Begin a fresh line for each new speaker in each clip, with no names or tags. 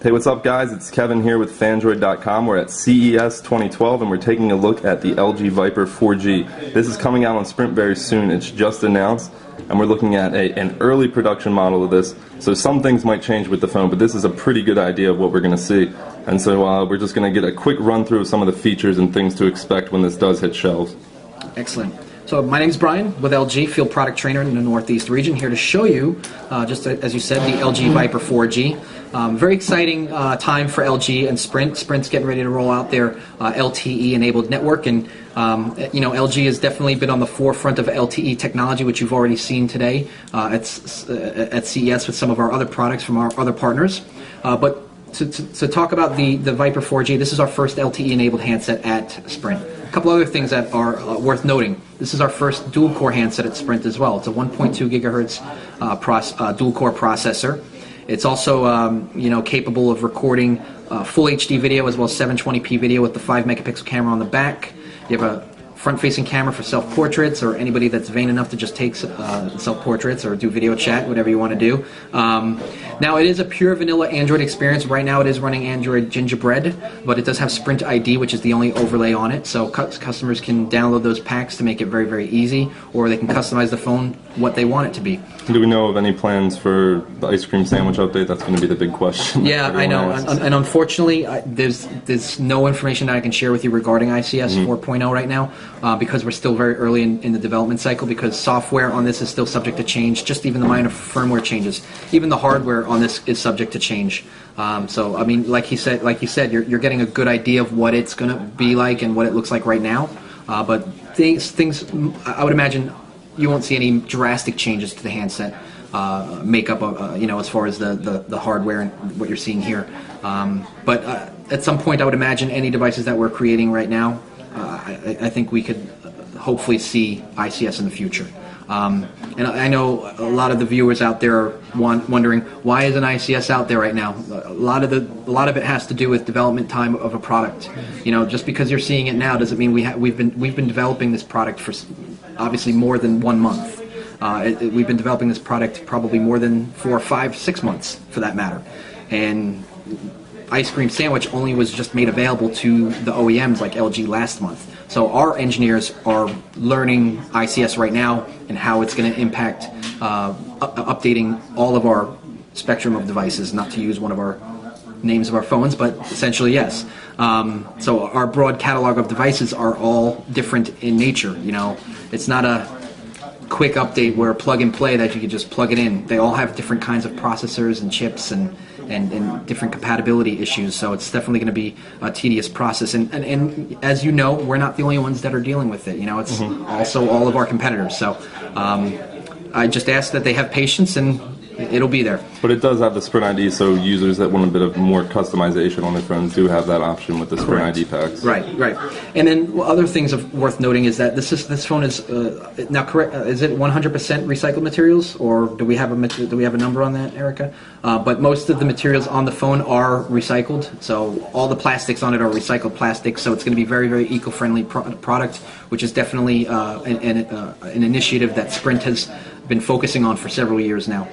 Hey, what's up guys? It's Kevin here with Phandroid.com. We're at CES 2012 and we're taking a look at the LG Viper 4G. This is coming out on Sprint very soon. It's just announced and we're looking at an early production model of this. So some things might change with the phone, but this is a pretty good idea of what we're going to see. And so we're just going to get a quick run through of some of the features and things to expect when this does hit shelves.
Excellent. So my name's Brian with LG, Field Product Trainer in the Northeast region, here to show you, just as you said, the LG Viper 4G. Very exciting time for LG and Sprint. Sprint's getting ready to roll out their LTE-enabled network, and LG has definitely been on the forefront of LTE technology, which you've already seen today at CES with some of our other products from our other partners. But to talk about the Viper 4G, this is our first LTE-enabled handset at Sprint. A couple other things that are worth noting. This is our first dual-core handset at Sprint as well. It's a 1.2 gigahertz dual-core processor. It's also capable of recording full HD video as well as 720p video with the 5 megapixel camera on the back. You have a front-facing camera for self-portraits, or anybody that's vain enough to just take self-portraits or do video chat, whatever you want to do. Now, it is a pure vanilla Android experience. Right now, it is running Android Gingerbread, but it does have Sprint ID, which is the only overlay on it. So customers can download those packs to make it very, very easy, or they can customize the phone what they want it to be.
Do we know of any plans for the ice cream sandwich update? That's going to be the big question.
Yeah, I know. And unfortunately, there's no information that I can share with you regarding ICS 4.0 right now, because we're still very early in the development cycle, because software on this is still subject to change, just even the minor firmware changes. Even the hardware on this is subject to change. So, I mean, like you said, you're getting a good idea of what it's going to be like and what it looks like right now. But things, I would imagine you won't see any drastic changes to the handset makeup, as far as the hardware and what you're seeing here. But at some point, I would imagine any devices that we're creating right now, I think we could hopefully see ICS in the future. And I know a lot of the viewers out there are wondering, why isn't ICS out there right now? A lot of it has to do with development time of a product. Just because you're seeing it now doesn't mean we've been developing this product for obviously more than 1 month. We've been developing this product probably more than 4, 5, 6 months for that matter. And Ice Cream Sandwich only was just made available to the OEMs like LG last month. So our engineers are learning ICS right now and how it's going to impact updating all of our spectrum of devices, not to use one of our names of our phones, but essentially yes. So our broad catalog of devices are all different in nature. It's not a quick update where plug and play that you could just plug it in. They all have different kinds of processors and chips and different compatibility issues, so it's definitely going to be a tedious process. And as you know, we're not the only ones that are dealing with it. It's also all of our competitors. So I just ask that they have patience, and it'll be there.
But it does have the Sprint ID, so users that want a bit of more customization on their phones do have that option with the Sprint ID packs. Right.
And then other things worth noting is that this phone is now correct. Is it 100% recycled materials, or do we have a number on that, Erica? But most of the materials on the phone are recycled, so all the plastics on it are recycled plastics. So it's going to be very, very eco-friendly product, which is definitely an initiative that Sprint has been focusing on for several years now.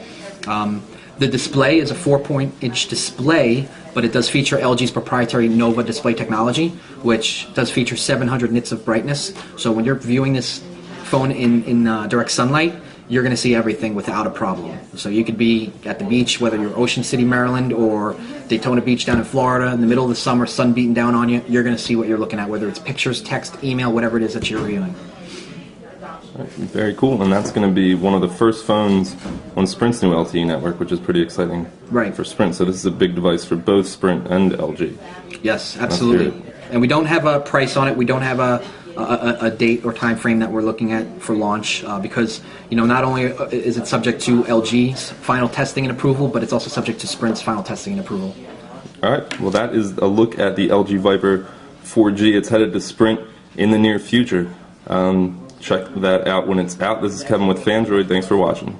The display is a 4-inch display, but it does feature LG's proprietary Nova display technology, which does feature 700 nits of brightness. So when you're viewing this phone in direct sunlight, you're going to see everything without a problem. So you could be at the beach, whether you're Ocean City, Maryland, or Daytona Beach down in Florida, in the middle of the summer, sun beating down on you, you're going to see what you're looking at, whether it's pictures, text, email, whatever it is that you're viewing.
Very cool, and that's going to be one of the first phones on Sprint's new LTE network, which is pretty exciting for Sprint. So this is a big device for both Sprint and LG.
Yes, absolutely. And we don't have a price on it. We don't have a date or time frame that we're looking at for launch, because not only is it subject to LG's final testing and approval, but it's also subject to Sprint's final testing and approval.
All right. Well, that is a look at the LG Viper 4G. It's headed to Sprint in the near future. Check that out when it's out. This is Kevin with Phandroid. Thanks for watching.